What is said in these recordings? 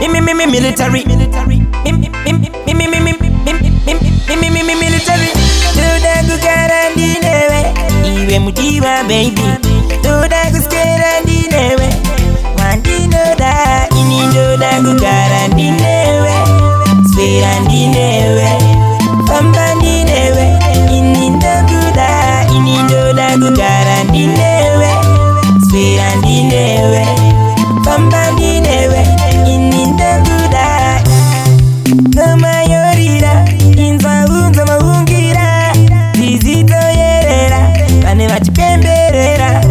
military. Military. Toda kukarandinewe, iwe mujiwa baby. Toda kuskerandinewe, wandinoda, inindoda kukarandinewe, sperandinewe, pambandinewe, inindoda, inindoda kukarandinewe, sperandinewe, pambandinewe, inindoda. Namayorira, inzaunza maungira, vizito yerera, pane vachipemberera,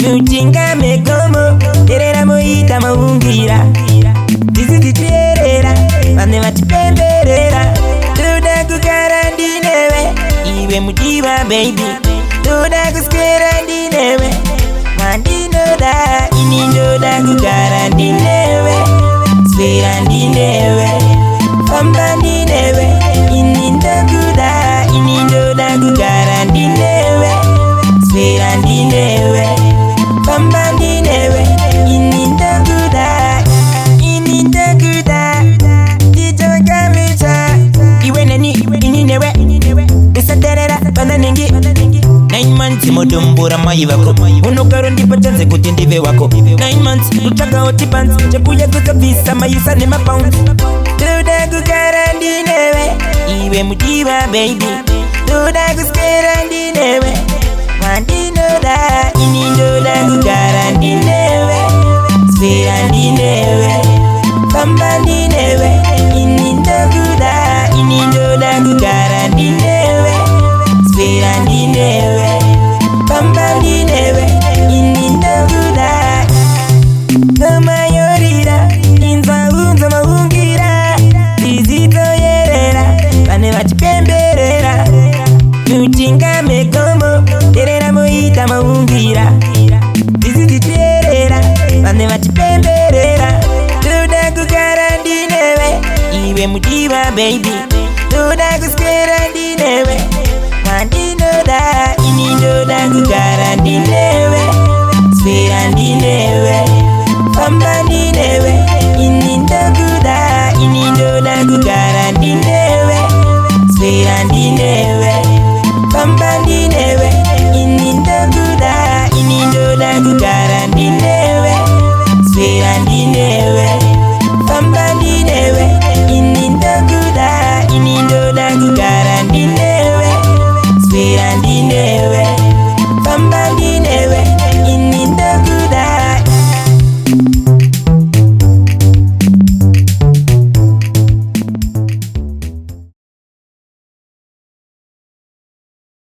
muchinga megomo, yerera moita maungira, vizito yerera, pane vachipemberera, toda kukarandinewe, iwe mujiwa baby, toda kuskerandinewe, mandinoda, inindoda kukarandinewe, sperandinewe, pambandinewe, inindoda, inindoda kukarandinewe, sperandinewe, pambandinewe, inindoda, inindoda, tijokamita, iwe neni, ininewe, isaterera, pandaningi, 9 months modombora mai wako, unogaro ndipo chanze kuti ndive wako. 9 months utsvaga oti pants, chekuya kuzobvisa mayusa nemapounds. Toda kukarandinewe, iwe mujiwa baby, toda kuskerandinewe, wandinoda, inindoda kukarandinewe, sperandinewe, pambandinewe, inindoda, inindoda kukarandinewe, sperandinewe, pambandinewe, inindoda. Namayorira, inzaunza maungira, vizito yerera, pane vachipemberera, muchinga megomo, yerera moita maungira, vizito yerera, pane vachipemberera, toda kukarandinewe, iwe mujiwa baby, toda kuskerandinewe, wandinoda, inindoda kukarandinewe, sperandinewe, pambandinewe, inindoda, inindoda kukarandinewe, sperandinewe, pambandinewe, inindoda, inindoda kukarandinewe.